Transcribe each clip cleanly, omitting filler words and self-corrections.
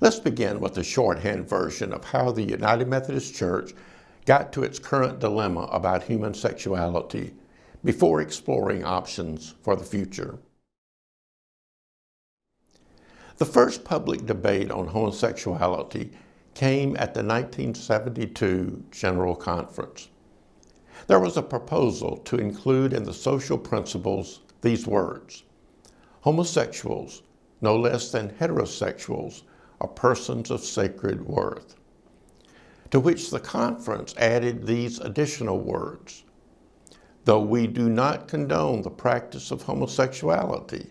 Let's begin with the shorthand version of how the United Methodist Church got to its current dilemma about human sexuality before exploring options for the future. The first public debate on homosexuality came at the 1972 General Conference. There was a proposal to include in the social principles these words: homosexuals, no less than heterosexuals, are persons of sacred worth. To which the conference added these additional words: though we do not condone the practice of homosexuality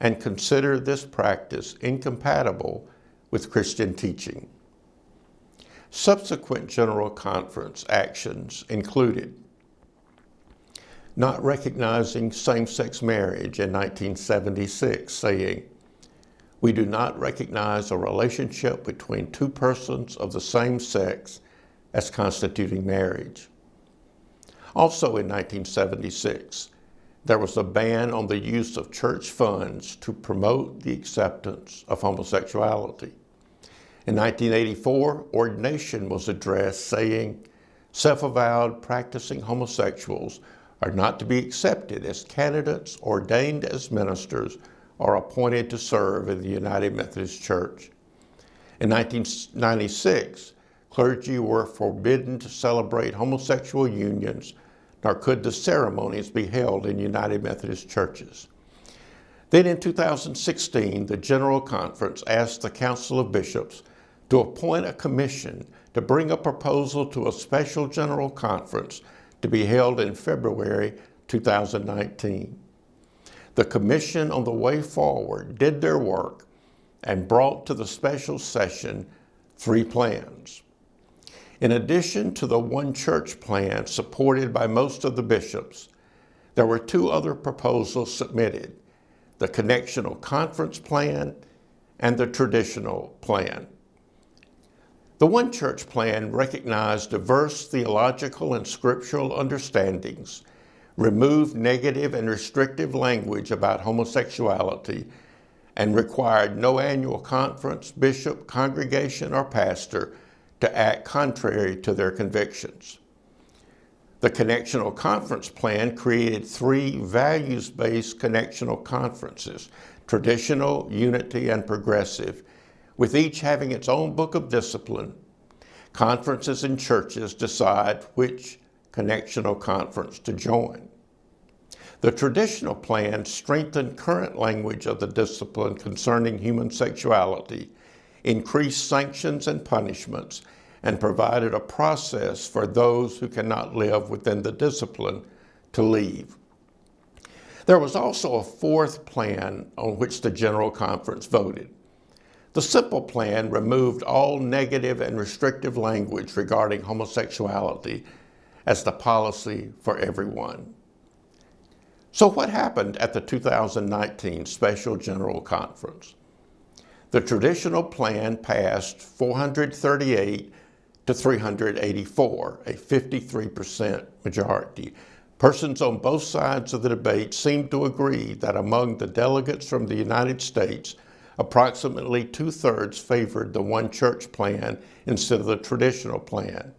and consider this practice incompatible with Christian teaching. Subsequent General Conference actions included not recognizing same-sex marriage in 1976, saying, we do not recognize a relationship between two persons of the same sex as constituting marriage. Also in 1976, there was a ban on the use of church funds to promote the acceptance of homosexuality. In 1984, ordination was addressed, saying, self-avowed practicing homosexuals are not to be accepted as candidates ordained as ministers or appointed to serve in the United Methodist Church. In 1996, clergy were forbidden to celebrate homosexual unions, nor could the ceremonies be held in United Methodist churches. Then in 2016, the General Conference asked the Council of Bishops to appoint a commission to bring a proposal to a special General Conference to be held in February 2019. The Commission on the Way Forward did their work and brought to the special session 3 plans. In addition to the One Church plan supported by most of the bishops, there were 2 other proposals submitted: the Connectional Conference Plan and the Traditional Plan. The One Church plan recognized diverse theological and scriptural understandings, removed negative and restrictive language about homosexuality, and required no annual conference, bishop, congregation, or pastor to act contrary to their convictions. The Connectional Conference Plan created 3 values-based connectional conferences: traditional, unity, and progressive, with each having its own book of discipline. Conferences and churches decide which connectional conference to join. The Traditional Plan strengthened current language of the discipline concerning human sexuality, increased sanctions and punishments, and provided a process for those who cannot live within the discipline to leave. There was also a 4th plan on which the General Conference voted. The Simple Plan removed all negative and restrictive language regarding homosexuality as the policy for everyone. So what happened at the 2019 Special General Conference? The Traditional Plan passed 438 to 384, a 53% majority. Persons on both sides of the debate seemed to agree that among the delegates from the United States, approximately 2/3 favored the One Church plan instead of the Traditional Plan.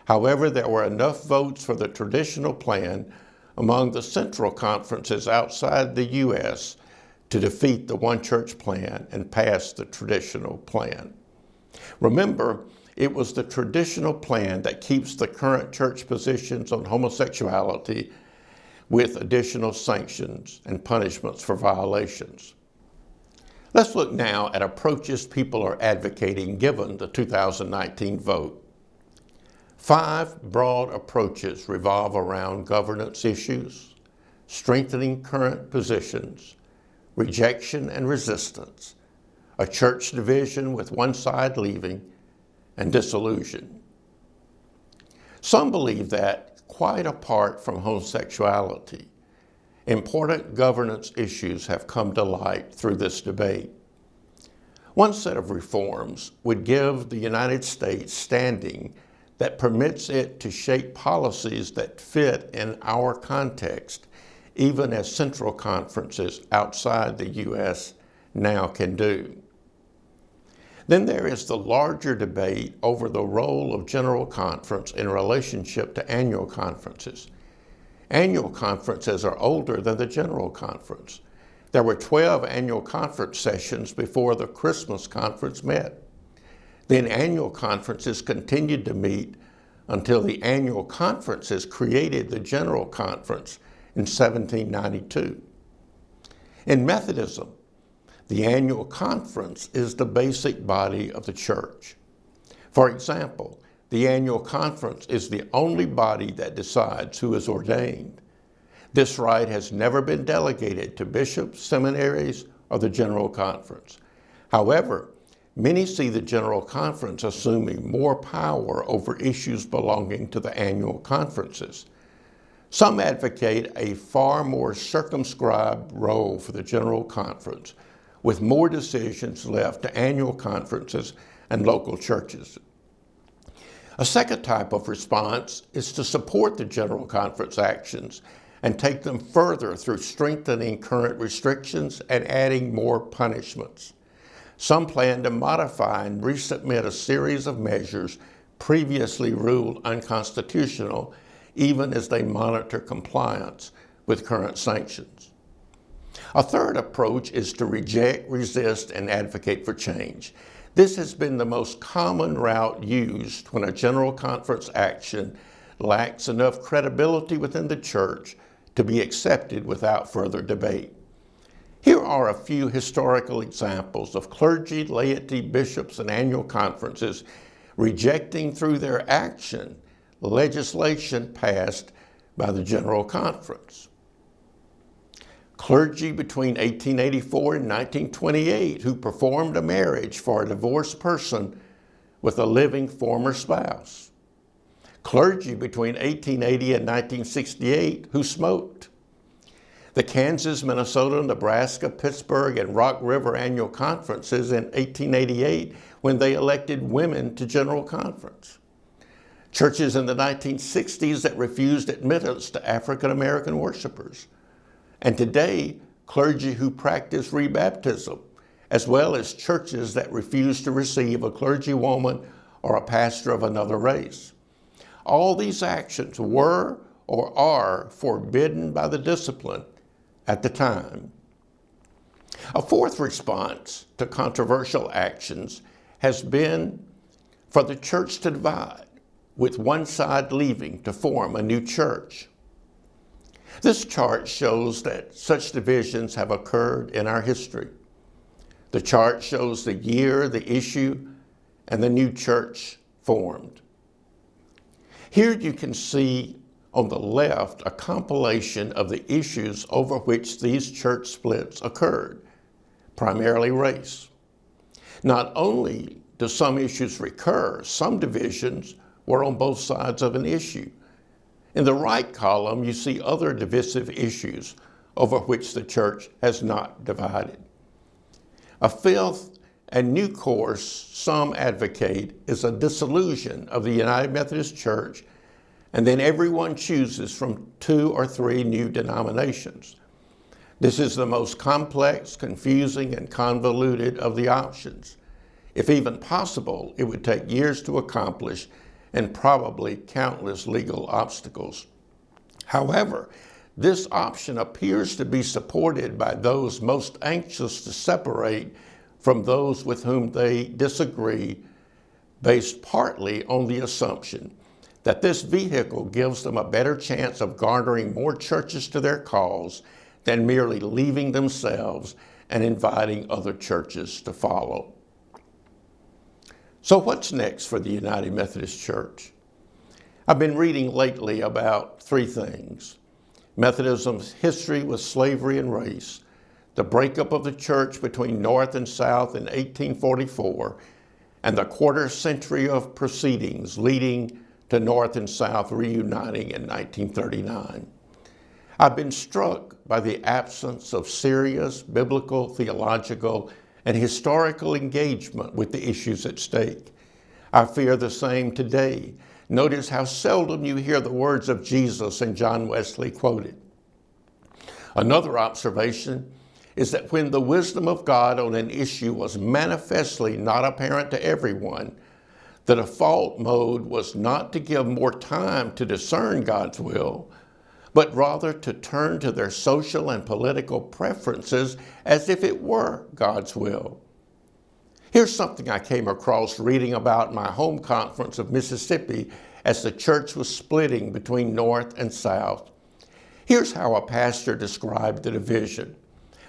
However, there were enough votes for the Traditional Plan among the central conferences outside the U.S. to defeat the One Church plan and pass the Traditional Plan. Remember, it was the Traditional Plan that keeps the current church positions on homosexuality with additional sanctions and punishments for violations. Let's look now at approaches people are advocating given the 2019 vote. 5 broad approaches revolve around governance issues, strengthening current positions, rejection and resistance, a church division with one side leaving, and disillusion. Some believe that, quite apart from homosexuality, important governance issues have come to light through this debate. One set of reforms would give the United States standing that permits it to shape policies that fit in our context, even as central conferences outside the U.S. now can do. Then there is the larger debate over the role of General Conference in relationship to annual conferences. Annual conferences are older than the General Conference. There were 12 annual conference sessions before the Christmas conference met. Then annual conferences continued to meet until the annual conferences created the General Conference in 1792. In Methodism, the annual conference is the basic body of the church. For example, the annual conference is the only body that decides who is ordained. This right has never been delegated to bishops, seminaries, or the General Conference. However, many see the General Conference assuming more power over issues belonging to the annual conferences. Some advocate a far more circumscribed role for the General Conference, with more decisions left to annual conferences and local churches. A second type of response is to support the General Conference actions and take them further through strengthening current restrictions and adding more punishments. Some plan to modify and resubmit a series of measures previously ruled unconstitutional, even as they monitor compliance with current sanctions. A third approach is to reject, resist, and advocate for change. This has been the most common route used when a General Conference action lacks enough credibility within the church to be accepted without further debate. Here are a few historical examples of clergy, laity, bishops, and annual conferences rejecting through their action legislation passed by the General Conference. Clergy between 1884 and 1928 who performed a marriage for a divorced person with a living former spouse. Clergy between 1880 and 1968 who smoked. The Kansas, Minnesota, Nebraska, Pittsburgh, and Rock River annual conferences in 1888 when they elected women to General Conference. Churches in the 1960s that refused admittance to African American worshipers. And today, clergy who practice rebaptism, as well as churches that refuse to receive a clergywoman or a pastor of another race. All these actions were or are forbidden by the discipline at the time. A fourth response to controversial actions has been for the church to divide, with one side leaving to form a new church. This chart shows that such divisions have occurred in our history. The chart shows the year, the issue, and the new church formed. Here you can see on the left a compilation of the issues over which these church splits occurred, primarily race. Not only do some issues recur, some divisions were on both sides of an issue. In the right column, you see other divisive issues over which the church has not divided. A fifth and new course some advocate is a dissolution of the United Methodist Church, and then everyone chooses from 2 or 3 new denominations. This is the most complex, confusing, and convoluted of the options. If even possible, it would take years to accomplish and probably countless legal obstacles. However, this option appears to be supported by those most anxious to separate from those with whom they disagree, based partly on the assumption that this vehicle gives them a better chance of garnering more churches to their cause than merely leaving themselves and inviting other churches to follow. So what's next for the United Methodist Church? I've been reading lately about 3 things: Methodism's history with slavery and race, the breakup of the church between North and South in 1844, and the quarter century of proceedings leading to North and South reuniting in 1939. I've been struck by the absence of serious biblical, theological, and historical engagement with the issues at stake. I fear the same today. Notice how seldom you hear the words of Jesus and John Wesley quoted. Another observation is that when the wisdom of God on an issue was manifestly not apparent to everyone, the default mode was not to give more time to discern God's will, but rather to turn to their social and political preferences as if it were God's will. Here's something I came across reading about my home conference of Mississippi as the church was splitting between North and South. Here's how a pastor described the division.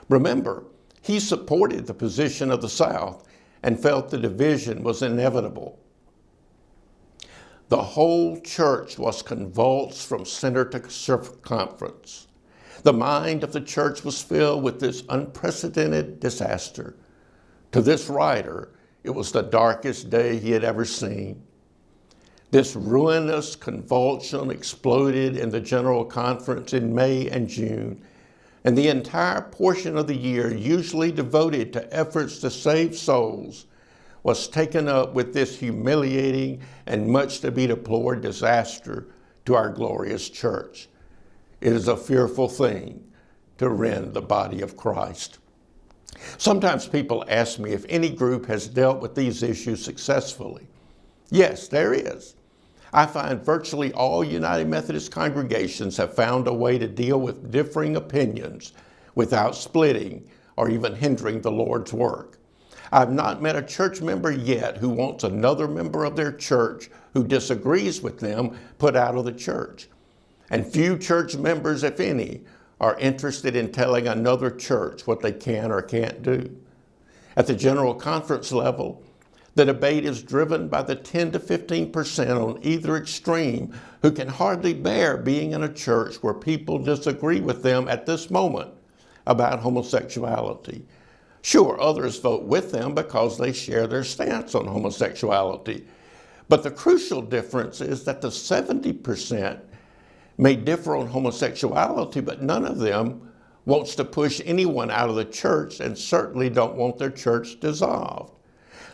Remember, he supported the position of the South and felt the division was inevitable. The whole church was convulsed from center to circumference. The mind of the church was filled with this unprecedented disaster. To this writer, it was the darkest day he had ever seen. This ruinous convulsion exploded in the General Conference in May and June, and the entire portion of the year usually devoted to efforts to save souls was taken up with this humiliating and much to be deplored disaster to our glorious church. It is a fearful thing to rend the body of Christ. Sometimes people ask me if any group has dealt with these issues successfully. Yes, there is. I find virtually all United Methodist congregations have found a way to deal with differing opinions without splitting or even hindering the Lord's work. I've not met a church member yet who wants another member of their church who disagrees with them put out of the church. And few church members, if any, are interested in telling another church what they can or can't do. At the General Conference level, the debate is driven by the 10 to 15% on either extreme who can hardly bear being in a church where people disagree with them at this moment about homosexuality. Sure, others vote with them because they share their stance on homosexuality. But the crucial difference is that the 70% may differ on homosexuality, but none of them wants to push anyone out of the church and certainly don't want their church dissolved.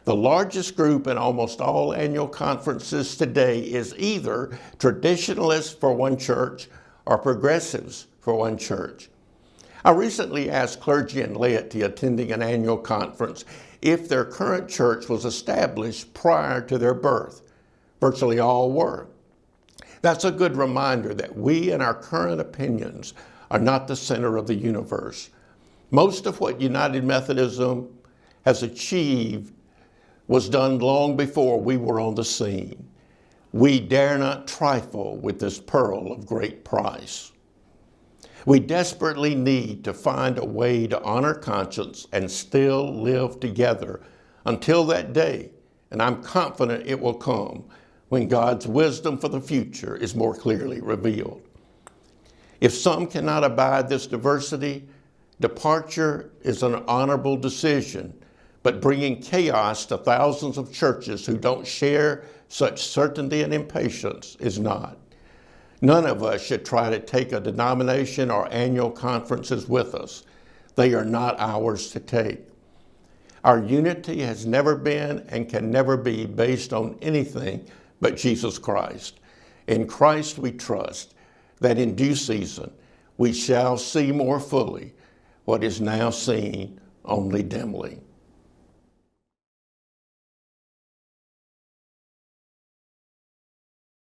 The largest group in almost all annual conferences today is either traditionalists for one church or progressives for one church. I recently asked clergy and laity attending an annual conference if their current church was established prior to their birth. Virtually all were. That's a good reminder that we and our current opinions are not the center of the universe. Most of what United Methodism has achieved was done long before we were on the scene. We dare not trifle with this pearl of great price. We desperately need to find a way to honor conscience and still live together until that day, and I'm confident it will come when God's wisdom for the future is more clearly revealed. If some cannot abide this diversity, departure is an honorable decision, but bringing chaos to thousands of churches who don't share such certainty and impatience is not. None of us should try to take a denomination or annual conferences with us. They are not ours to take. Our unity has never been and can never be based on anything but Jesus Christ. In Christ we trust that in due season we shall see more fully what is now seen only dimly.